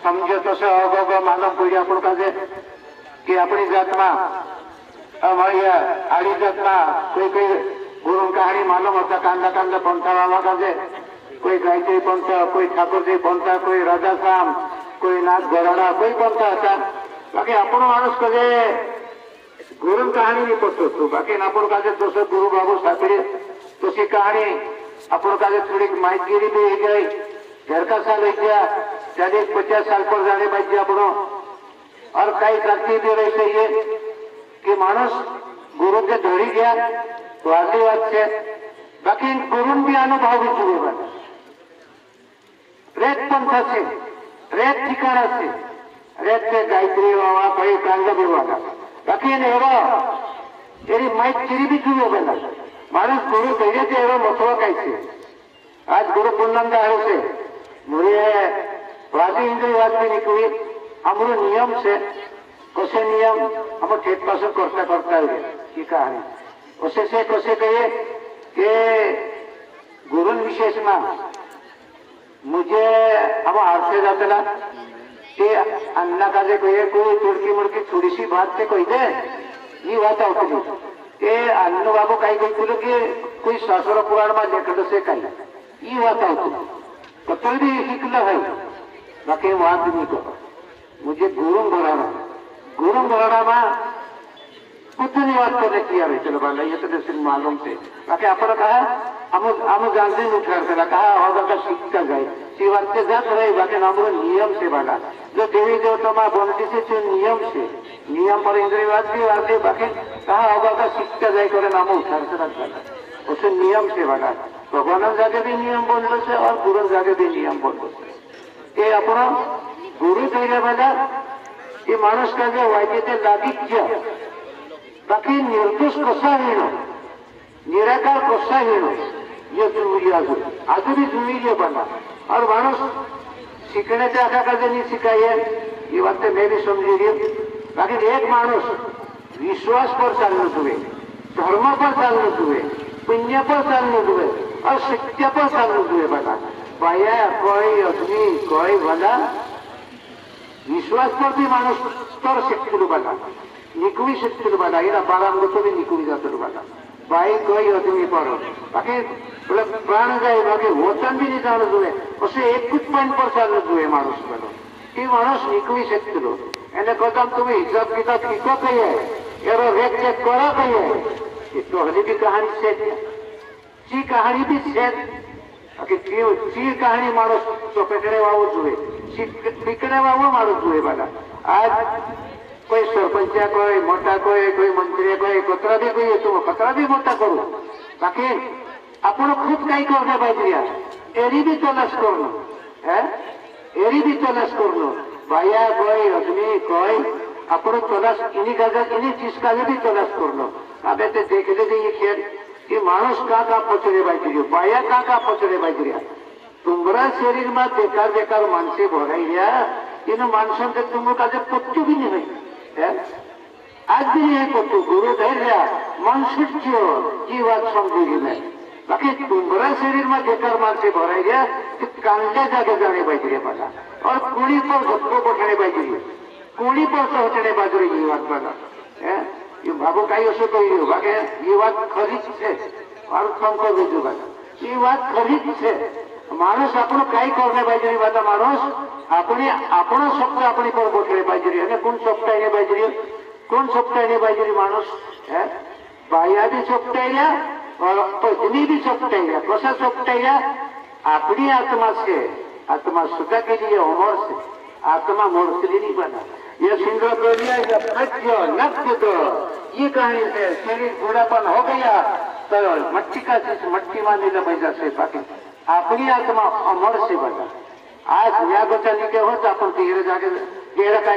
समझो तो से अग मालूम पड़ी अपन का कि अपनी जात में आड़ी जात में कोई कोई गुरु कहानी मालूम होता कांदा कांदा पंथा बाबा का कोई गायत्री पंथा कोई ठाकुर जी पंथा कोई राजा श्याम कोई नाथ गराड़ा कोई पंथा था बाकी अपन मानुष को गुरु कहानी नहीं पढ़तो तो बाकी अपन का तो गुरु बाबू साथी तो सी कहानी अपन का थोड़ी माहितगिरी भी हो गई घर का साल हो गया 40-50 साल पर जाने पाइए अपनों और कई करती भी रही ये कि मानुष गुरु के धड़ी गया तो आगली बात से बाकी गुरु भी अनुभव भी शुरू हुआ रेत पंथा से रेत ठिकाना से रेत से गायत्री बाबा कोई कांदा भी हुआ बाकी तेरी माहितगिरी भी शुरू हो गया मानुष गुरु धैर्य से एवं महत्व कैसे आज गुरु पूर्णंदा है से मुझे वादी हिंदू बात भी निकली हमारे नियम से कसे नियम हम ठेठ पास करता करता है ये कहानी उसे से कसे कहिए कि गुरु विशेष में मुझे हम हार से जाता कि अन्ना का जे कहिए कोई तुड़की मुड़की थोड़ी सी बात से कही दे ये बात आती ये अन्न बाबू कहीं कहते कि कोई शास्त्र पुराण में लेकर से कही ये बात आती तो कोई भी शिकला है बाकी बात नहीं करो मुझे गुरु भराना में कुछ नहीं बात करने किया भाई चलो भाई ये तो सिर्फ मालूम से बाकी आपने कहा हम जानते नहीं उठा कहा होगा का सीखता जाए सी बात से जात रही बाकी हमारे नियम से वाला जो देवी देवता में बनती से जो नियम पर इंद्रियवाद भी आते बाकी कहा होगा का सीखता जाए करे नाम उठा से रखा उसे नियम से वाला भगवान जाके भी नियम बोल से और गुरु जाके भी नियम बोल से ये अपना गुरु धैर्य वाला ये मानुष का जो वायते लागित्य बाकी निर्दोष कसा हेणं निराकार कसा हेणं ये जुमिली आजू भी जुमिली बना और मानुष सीखने से आखा का नहीं सिखाई है ये बात मैं भी समझी रही बाकी एक मानुष विश्वास पर चालू हुए धर्म पर चालू हुए पुण्य पर चालू हुए और सत्य पर चालू हुए बना पाया कोई अग्नि कोई भला विश्वास पर भी मानुष तर शक्ति बना निकुवी शक्ति बना ये बारांगत भी निकुवी जाते बना भाई कोई अग्नि पर बाकी बोले प्राण जाए बाकी वचन भी नहीं चालू हुए उसे एक कुछ पॉइंट पर चालू हुए मानुष बनो ये मानुष निकुवी शक्ति लो एने कहता तुम्हें हिसाब किताब किको कहिए एरो रेट चेक करो कहिए ये तो हली भी कहानी से ची कहानी भी से ची कहानी मानुष तो पेटने वालों जुए पीकने वालों मानुष जुए वाला आज कोई सरपंच कोई मोटा कोई मंत्री कोई कतरा भी कोई तुम कतरा भी मोटा करो बाकी अपन खुद कहीं करने पाइए एरी भी तलाश कर लो है एरी भी तलाश कर लो भाइया कोई अग्नि कोई अपन तलाश इन्हीं चीज का भी तलाश कर लो अब देख ले ये खेल कि मानुष का पचड़े बाजरी बाया का पचड़े बाजरी तुम्हारा शरीर में बेकार बेकार मानसी भराई गया इन मानसों के तुम का पत्तू भी नहीं है आज भी नहीं है पत्तू गुरु धैर्य मनुष्य की बात समझेगी मैं बाकी तुम्हारा शरीर में बेकार मानसी भराई गया कि कांदे जाके जाने बाजरी बना और कुड़ी पर धक्को बैठने बाजरी कुड़ी पर तो हटने बाजरी ये बात बना है ये भागो कहीं ऐसे कही होगा कि ये बात खरी है और संको भी बना ये बात खरी है मानुष अपन कई करने बाजरी बात मानुष अपने अपना शब्द अपनी पर बैठने बाजरी है कौन सप्ताह बाजरी कौन सप्ताह बाजरी मानुष है बाया भी सप्ताह और पत्नी भी सप्ताह कसा सप्ताह अपनी आत्मा से आत्मा सुधा के लिए उमर से आत्मा मोर्सली नहीं बना ये सिंगर कर लिया नक्ष तो ये कहानी से शरीर बूढ़ापन हो गया तो मट्टी का चीज मट्टी मान ले पैसा से बाकी अपनी आत्मा अमर से बना आज या बच्चा निके हो तो अपन तीर जाके गेरा का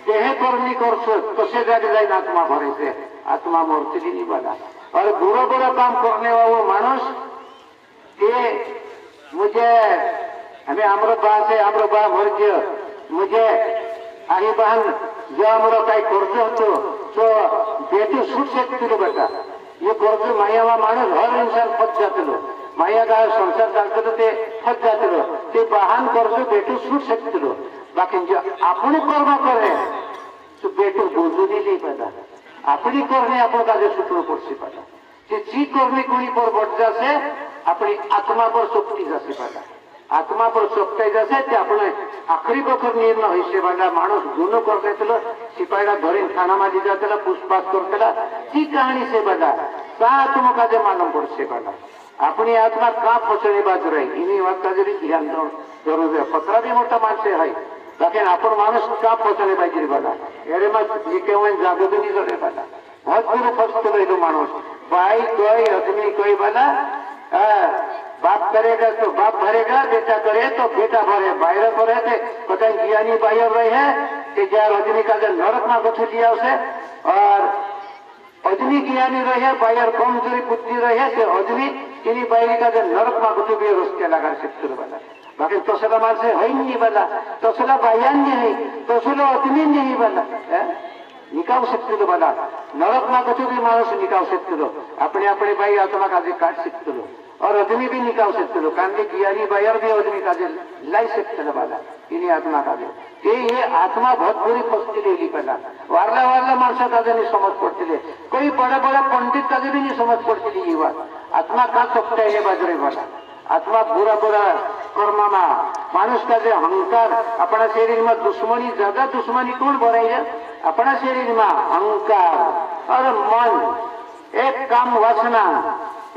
देह करनी कर कसे जाके जाए आत्मा भरे से आत्मा मोर्सली नहीं बना और बुरा बुरा काम करने वाला मानुष ये मुझे हमें आम्र बा मर गया मुझे आई बहन जो हमारा कई कर्ज हो तो बेटी सुट सकती बेटा ये कर्ज माया मानुष हर इंसान फस जाते लो माया का संसार चालते ते फस जाते लो ते बहन कर्ज बेटी सुट सकती लो बाकी जो आपण कर्म करे तो बेटो बोझुनी नहीं पड़ा अपनी करणे आपण काजे सूत्र पड़सी पड़ा जी करणे कोणी पर बढ़ जासे अपनी आत्मा पर शक्ति जासी पड़ा आत्मा पर शक्ति जासे ते आपण आखरी बखर निर्णय हिस्से वाला माणूस गुण कर देतलो सिपाहीला धरीन थाना मा दी जातला पुष्पास करतला ती कहानी से बड़ा का तुम काजे मालूम पड़से बड़ा अपनी आत्मा का फसणी बाज रही इनी बात का जरी ध्यान जरूर है पत्रा भी मोटा मानसे है लेकिन अपन मानुष का फसणी बाजी बड़ा अरे मत जीके हुए जागो भी नहीं करे बड़ा बहुत बुरे फसते रहे मानुष भाई कोई आदमी कोई बना बाप करेगा तो बाप भरेगा बेटा करे तो बेटा भरे बाहर करे थे पता ज्ञानी बाहर रहे हैं कि जहाँ रजनी का जो नरक में गथु दिया उसे और अजनी ज्ञानी रहे बाहर कमजोरी बुद्धि रहे तो अजनी इन्हीं बाहर का जो नरक में गथु भी रोज के लगा सकते वाला बाकी तोसला मानसे है नहीं वाला तोसला बायान नहीं तोसला अजनी नहीं वाला निकाव सकते वाला नरक में गथु भी मानुष निकाव सकते अपने अपने भाई आत्मा का काट सकते और आदमी भी निकाल सकते लो कारण ज्ञानी बायर भी आदमी का लाई सकते वाला इन्हीं आत्मा का ये आत्मा बहुत बुरी फसती ले ली पहला वारला वारला माणसा का नहीं समझ पड़ती ले कोई बड़ा बड़ा पंडित का भी नहीं समझ पड़ती थी ये बात आत्मा का सकता है बाजरे वाला आत्मा बुरा बुरा कर्म में मानुष का जो अहंकार अपना शरीर में दुश्मनी ज्यादा दुश्मनी कौन भराई है अपना शरीर में अहंकार और मन एक काम वासना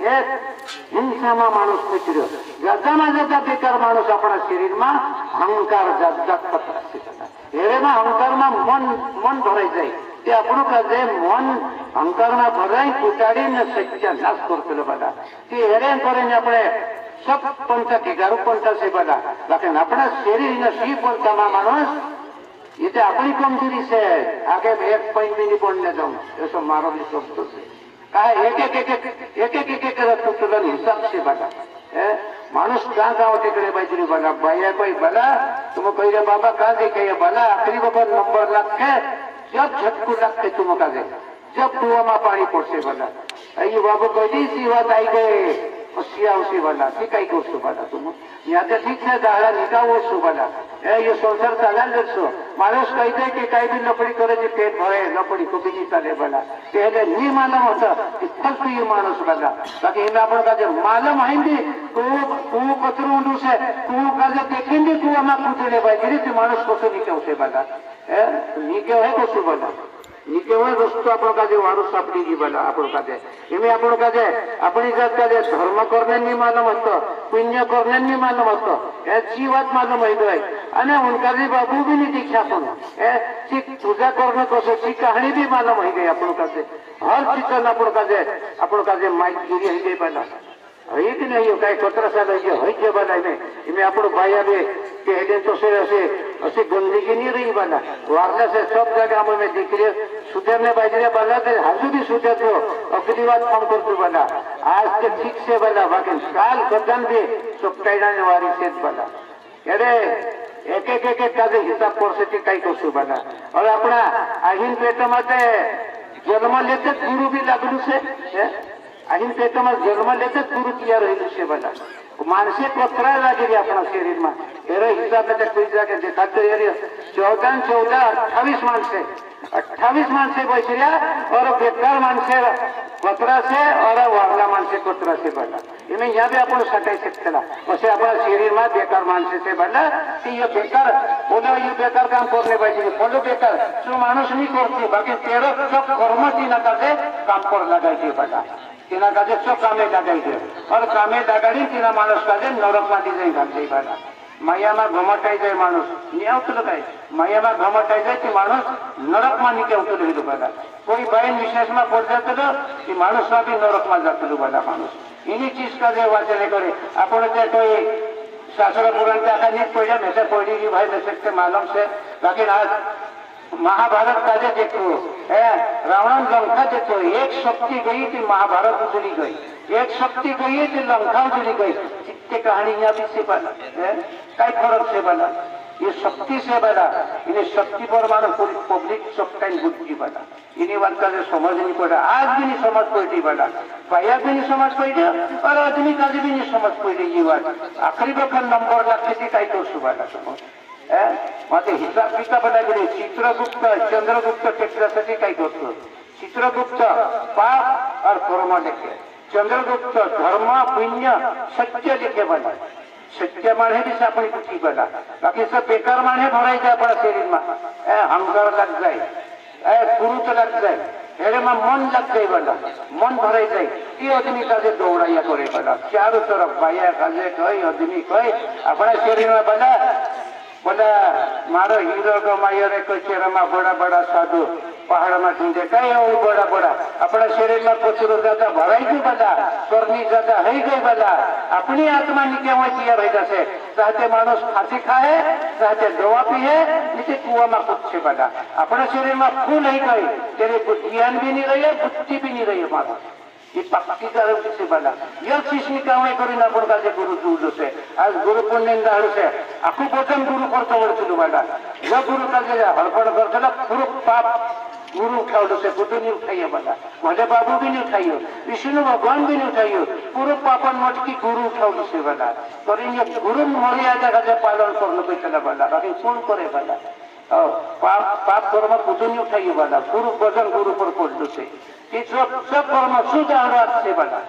एक हिंसा में मानुष पचर्यो ज्यादा बेकार मानुष अपना शरीर में अहंकार ज्यादा में अहंकार में मन भराई जाए ते अपनों का जे मन अहंकार में भराई कुटाड़ी ने सच्चा नाश करते बड़ा ते हेरे करें अपने सब पंथा 11 पंथा से बड़ा लेकिन अपना शरीर ने सी पंथा में मानुष ये तो अपनी कमजोरी से आगे एक पॉइंट भी नहीं पढ़ने जाऊँ ऐसा मारो भी शब्द से कहा एक तुलन हिसाब से बना मानुष कहाँ कहाँ टिकड़े बाजरी बना भैया कोई बना तुम कही रहे बाबा कहाँ देखे बना आखिरी बाबा नंबर लग के जब झटकू लग के तुम का दे जब कुआ में पानी पड़से बना ये बाबू कही सी बात आई गए उसिया उसी बना ठीक है उसको बना तुम यहाँ तो ठीक है दाड़ा निकाल उसको बना ये संसार चला देखो मानुष कही दे कि कहीं भी लकड़ी करे जो पेट भरे लकड़ी को भी नहीं चले बना पहले नहीं मालूम होता फल तो ये मानुष बना बाकी इनमें अपन का जो मालूम आएंगे कुओं कचरू उंडू से कुओं का जो देखेंगे कुआ में कूदने बाजी तो मानुष को तो निके उसे बना निके है कुछ बना निके हुए वस्तु अपन का जो वारु सापड़ी की बना अपन का जे इनमें अपन का जे अपनी जात का जे धर्म करने नहीं मालूम होता पुण्य करने नहीं मालूम होता ऐसी बात मालूम है गई अने उनका भी बाबू भी नहीं दिखा अपन ठीक पूजा करने को सच्ची कहानी भी मालूम है गई अपन का जे हर चीज अपन का जे माइक गिरी है गई बना है कि नहीं हो कहीं कतरा साल है बना इनमें अपन भाई अभी पहले तो से ऐसे गंदगी नहीं रही बना वारला से सब जगह में दिख रही सुधरने बाजरे बना थे हजू भी सुधर दो अगली बात कम कर दो बना आज के ठीक से बना बाकी साल कदम भी सुप्ताई वारी से बना अरे एक काजे हिसाब परिस्थिती काही कसू बना और अपना आहीन पेटामध्ये जन्म लेते गुरु भी लागू से आहीन पेटामध्ये जन्म लेते गुरु किया रही से बना मानसे पत्रा लगे अपना शरीर में तेरे हिसाब में कोई जाके दिखाते 14 28 मानसे 28 मानसे बैठिया और बेकार मानसे पत्रा से और वागला मानसे पत्रा से बना इन्हें यहाँ भी अपन सटाई सकते वैसे अपना शरीर में बेकार मानसे से बना कि ये बेकार बोलो ये बेकार काम करने बैठे बोलो बेकार जो मानुष नहीं करती बाकी तेरे सब कर्म तीन से काम कर लगाई बना तीना काजे सब कामे लगाई दे और कामे लगाड़ी तीना मानुष काजे नरक माटी जाई घालते बना माया में घमटाई जाए मानुष नहीं आवत काय माया में घमटाई जाए कि मानुष नरक में निके उतर बना कोई बहन विशेष में पड़ जाते कि मानुष में भी नरक में जाते बना मानुष इन्हीं चीज का जो वाचन करे अपन कोई शास्त्र पुराण का नहीं पढ़े मैसे पढ़ी कि भाई मैसे मालूम से लेकिन आज महाभारत का जो देखो है रावण लंका देखो एक शक्ति गई थी महाभारत उजड़ी गई एक शक्ति गई थी लंका उजड़ी गई कितने कहानी यहाँ भी से बना है कई फर्क से बना ये शक्ति से बना इन्हें शक्ति पर मानो पूरी पब्लिक सब कहीं बुद्धि बना इन्हीं बात का जो समझ नहीं पड़ा आज भी नहीं समझ पड़ी बना पाया भी नहीं समझ पड़ी और आदमी का भी नहीं समझ पड़ी ये बात आखिरी वक्त नंबर लगती थी कई तो सुबह समझ मात्र हिसाब किताब लागले चित्रगुप्त चंद्रगुप्त टेकण्यासाठी काय करतो चित्रगुप्त पाप और कर्म लिखे चंद्रगुप्त धर्म पुण्य सत्य लिखे बना सत्य माने भी सापड़ी कुछ बना बाकी सब बेकार माने भराई जाए अपना शरीर में हंकार लग जाए कुरुत लग जाए हेरे में मन लग जाए बना मन भराई जाए ये आदमी का दौड़ाइया करे बना चारों तरफ भाइया काजे कई आदमी कई अपना शरीर में बना बोला मारो हीरो को मायर को चेहरा बड़ा बड़ा साधु पहाड़ में ढूंढे कई बड़ा बड़ा अपना शरीर में कचरो ज्यादा भराई गई बला कर्मी ज्यादा है गई बला अपनी आत्मा नीचे हुए तैयार हो जासे चाहते मानुष फांसी खाए चाहते दवा पिए नीचे कुआ में कुछ बला अपने शरीर में फूल ही गई तेरे ज्ञान भी नहीं रही है बुद्धि भी नहीं रही है मानुष ये पक्की कारण किसी बना यह चीज निकाय करी ना अपन का गुरु दूर से आज गुरु पुण्य से आखू प्रथम गुरु करते बोलते बना यह गुरु का हड़पड़ करते पूरा पाप गुरु उठाओ से बुद्ध नहीं उठाइए बना भले बाबू भी नहीं उठाइयो विष्णु भगवान भी नहीं उठाइयो पूरा पापन मठ की गुरु उठाओ से बना और ये गुरु मर्यादा का पालन करने को चला बना बाकी कौन करे बना पाप कर्म बुद्ध नहीं उठाइए बना गुरु भजन गुरु पर पढ़ से सब कर्म सुधार से बना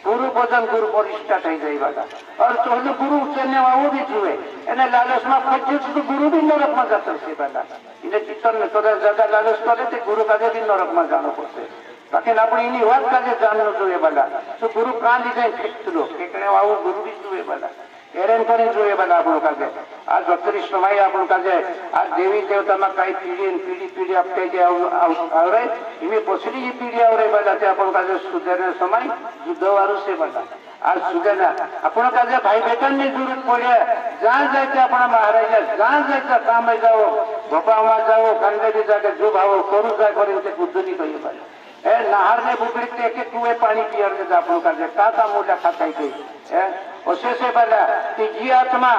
गुरु भजन गुरु पर स्टार्ट हो जाए बना और तो गुरु चलने वो भी छुए एने लालच में फंसे तो गुरु भी नरक में जाते से बना इन्हें चित्तन में थोड़ा ज्यादा लालच करे तो गुरु का भी नरक में जाना पड़ते लेकिन अपनी इन्हीं बात का जानना चाहिए बना तो गुरु कहाँ लीजिए फिक्स लो कहने वो गुरु भी छुए बना एरेन करें જોઈએ બધા આપણું કાજે આ 32 સમય આપણું કાજે આ દેવી દેવતામાં કઈ પીડી આપતે જે આવરે એમે પછડી જે પીડી આવરે બધા તે આપણું કાજે સુધરને સમય યુદ્ધવાળું છે બધા આ સુધરના આપણું કાજે ભાઈ બેટનની જરૂરત પડે જ્યાં જાય તે આપણા મહારાજા જ્યાં જાય તે કામે જાઓ ભપામાં જાઓ કંડેરી જાગે જો ભાવો કરું જાય કરીને તે બુદ્ધની કહ્યું ભાઈ नहर ने बुकड़ी के कुएं पानी पियर के आपन कर दे का मोटा खाता ही है उसे से बला कि जी आत्मा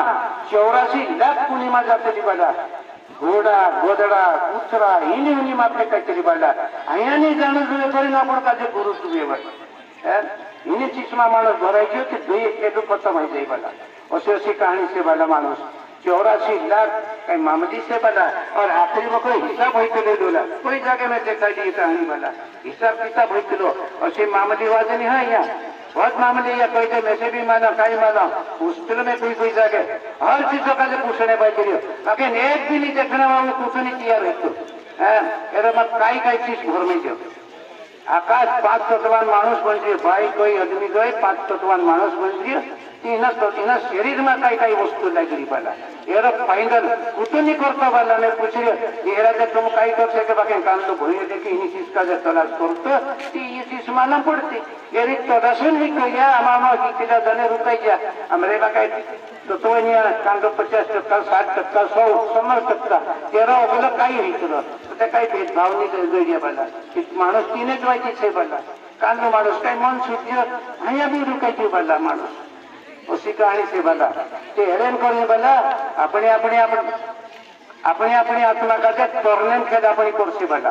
84 लाख पुनी में जाते दी बला घोड़ा गोदड़ा कुतरा इन्हीं मापे कचरी बला अहिया नहीं जाने जुए करी ना अपन का गुरु सुबे बला इन्हीं चीज में मानस भराई गयो कि दुई केदु खत्म हो जाए बला उसे कहानी से बला मानुस 84 लाख कई मामूली से बना और आखिरी में कोई हिसाब होते ले डोला कोई जगह में देखा दी कहानी बना हिसाब किताब होते लो और से मामूली बात नहीं है यहाँ बहुत मामूली या कोई में से भी माना कहीं माना हॉस्पिटल में कोई जगह हर चीज का जो पूछने पाई लेकिन एक भी नहीं देखने वाला पूछने किया रहते मत कई चीज घर में जो आकाश 5 तत्वान मानुष बन रही भाई कोई आदमी गए 5 तत्वान मानुष बन रही इन शरीर में कई वस्तु लगी वाला एरा फाइनल कुछ करता वाला मैं पूछ रही एरा जब तुम कई कर सके बाकी कान तो भूल देखी इन चीज का जब तलाश करते ये चीज मालूम पड़ती ये तलाश नहीं किया हमारा किला जाने रुकाई गया हमारे बाकी तो कांड 50% 60% 100 तेरा बोला कई रही तो कई भेदभाव नहीं गई वाला मानुष तीन वाई है वाला कान मानुष कई मन सूझ अँ भी रुकाई वाला मानुष उसी कहानी से बना ते हेरेन करने बना अपने अपने आत्मा का तोरने खेद अपनी कोर्सी बना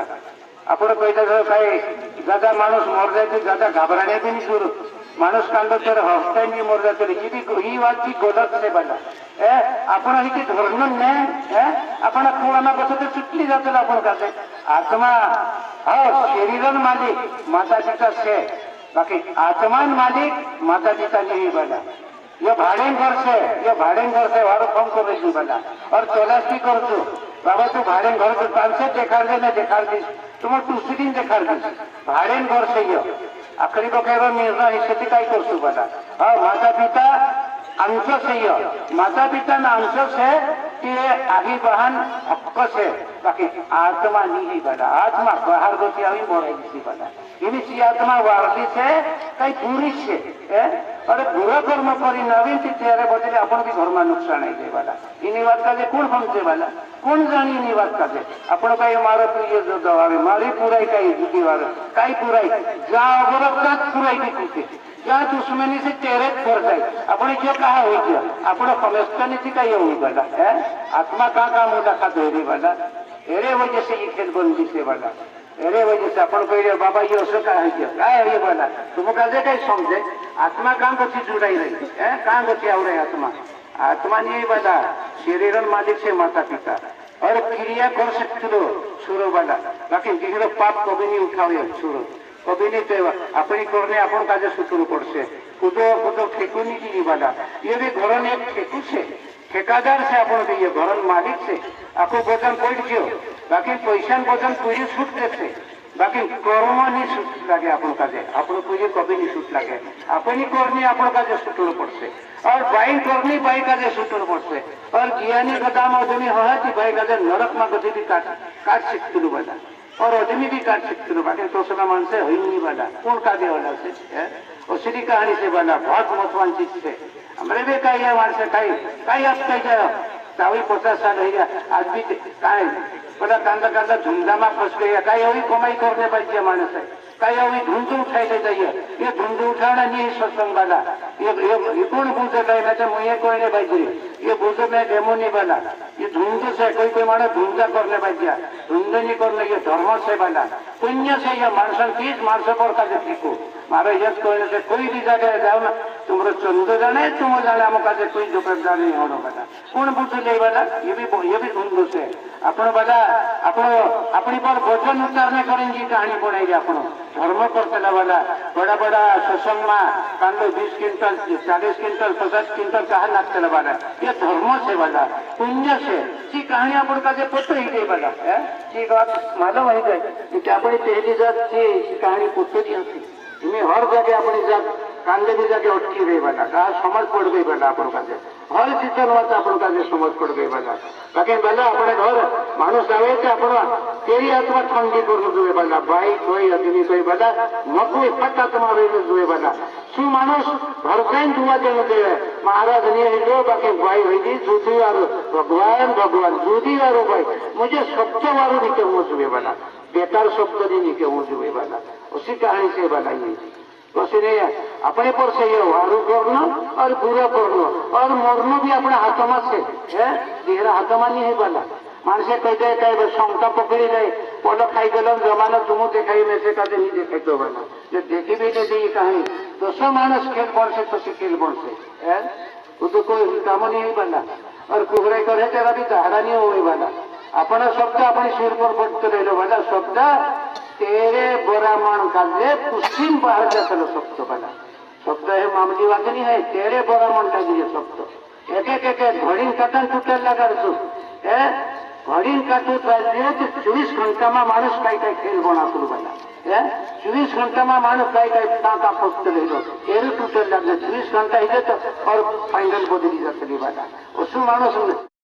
अपने कोई कई ज्यादा मानुष मर जाए ज्यादा घबराने भी नहीं शुरू मानुष कांदो तेरे हफ्ते नहीं मर जाते ये बात की गलत से बना अपना ही धर्म ने अपना खुआना बसते चुटली जाते अपन का आत्मा हाँ शरीर मालिक माता पिता से बाकी आत्मान मालिक माता पिता नहीं बना ये भाड़े घर से वारो कम कर रही बना और तलाश भी कर दो बाबा तू भाड़े घर से 500 देखा दे मैं देखा दी तुम दूसरी दिन देखा दी भाड़े घर से ये आखिरी को कह निर्णय स्थिति का कर सु बना और माता पिता अंश से ये माता पिता ना अंश से कि आगे बहन हक से बाकी आत्मा नहीं बना आत्मा बाहर गोती अभी मोड़ी बना इसी आत्मा वारली से कई पूरी से अरे बुरा कर्म करी नवीन तेरे बदले अपन भी घर में नुकसान है वाला इन बात का कौन समझे वाला कौन जानी इन बात का अपन का मारो ये जो दबावे मारी पुराई कई दुखी वाले कई पुराई जाओ गोरखनाथ पुराई भी टूटे जहाँ दुश्मनी से तेरे कर जाए अपने जो कहा हो गया अपने समझता नहीं का ये हुई वाला है आत्मा कहाँ मोटा खा धोरी वाला अरे वजह से ये खेल बंदी से वाला अरे वजह से अपन को बाबा ये उसको कहा है ये वाला तुम कहे कहीं समझे आत्मा कहाँ को जुड़ाई रही है कहाँ को क्या हो रही आत्मा आत्मा नहीं वाला शरीर मालिक से माता पिता और क्रिया कर सकते हो सुरो वाला बाकी किसी पाप कभी नहीं उठावे सुरो कभी नहीं तो अपनी करने अपन काजे सुतरू पड़से कुदो कुदो ठेकू नहीं की वाला ये भी घर एक ठेकू से ठेकादार से अपन के ये घर मालिक से आपको वजन पड़ गयो बाकी पैसा वजन पूरी छूट देते बाकी कर्म नहीं छूट लगे अपन काजे अपन पूरी कभी नहीं छूट लगे अपनी करनी अपन काजे सुतरू पड़से और बाई करनी बाई काजे सुतरू पड़से और ज्ञानी का दाम आदमी है कि बाई काजे नरक में गति भी काट सकते वाला और आदमी भी काट सकते बाकी तो सला मन से हुई नहीं वाला कौन काटे वाला से उसी कहानी से वाला बहुत महत्वान चीज से हमारे भी कही है वहां से कहीं आप कही जाओ चावी 50 साल हो गया आज भी कहीं बड़ा कांदा कांदा धुंधा फंस गया कहीं अभी कमाई करने पाइए मानस है कहीं अभी धुंध उठाई ले जाइए ये धुंध उठाना नहीं सत्संग वाला ये कौन बुझे कहीं तो मुझे कोई नहीं पाई ये बुझे मैं डेमो नहीं वाला ये धुंध से कोई मानो धुंधा करने पाइए धुंध नहीं करने ये धर्म से वाला पुण्य से ये मानसन चीज मानस पर का देखो मारे यश कहने से कोई भी जगह जाओ ना तुम्हारे चंद्र जाने तुम जाने हम काजे कोई दुकानदार नहीं होना वाला कौन बुझे ले वाला ये भी धुंध से अपन वाला अपनी पर वजन उतारने करेंगे कहानी पढ़ाएगी अपन धर्म करते वाला बड़ा बड़ा सत्संग में कांडो 20 क्विंटल 40 क्विंटल 50 क्विंटल कहा नाचते वाला ये धर्म से वाला पुण्य से जी कहानी अपन का पुत्र ही गई वाला है जी बात मालूम है गई अपनी पहली जात थी कहानी पुत्र दी थी इन्हें हर जगह अपनी जात कांदे भी जाके अटकी गई वाला कहा समझ पड़ गई वाला अपन का हर चिंतन वाचा अपन का समझ पड़ गई वाला बाकी वाला अपने घर मानुष आवे थे अपन तेरी आत्मा ठंडी कर जुए वाला भाई कोई अग्नि कोई वाला न कोई फट आत्मा जुए वाला शू मानुष घर से जुआ देने दे महाराज ने हिलो बाकी भाई हुई जुदी और भगवान जुदी और भाई मुझे सत्य वालों निके वो जुए वाला बेकार सत्य दी निके वो जुए वाला उसी कहानी से बनाइए उसी नहीं है अपने पर से ये वारू करना और बुरा करना और मरना भी अपने हाथों से है देहरा हाथों नहीं है वाला मानसे कहते हैं कई शंका पकड़ी गए पोलो खाई गल जमाना तुम देखाई में से कहते नहीं देखे तो बना जो देखी भी नहीं दी कहानी दोसो मानस खेल बन से तो खेल बन से है वो तो कोई काम नहीं है वाला और कुहरे करे तेरा भी सहारा नहीं हो वाला अपना शब्द अपने सिर पर पड़ते रहे वाला शब्द तेरे बोरामण काले पश्चिम बाहर जाता शब्द वाला शब्द है मामली बात नहीं है तेरे बोरामण का दिए शब्द एक घड़ी कटन टूटे लगा घड़ी काटू तो 24 घंटा में मानुष कई खेल बना शुरू वाला 24 घंटा में मानुष कई टाका फंसते रहे एरू टूटे लग 24 घंटा ही तो और फाइनल बदली जाते वाला उसमें मानुष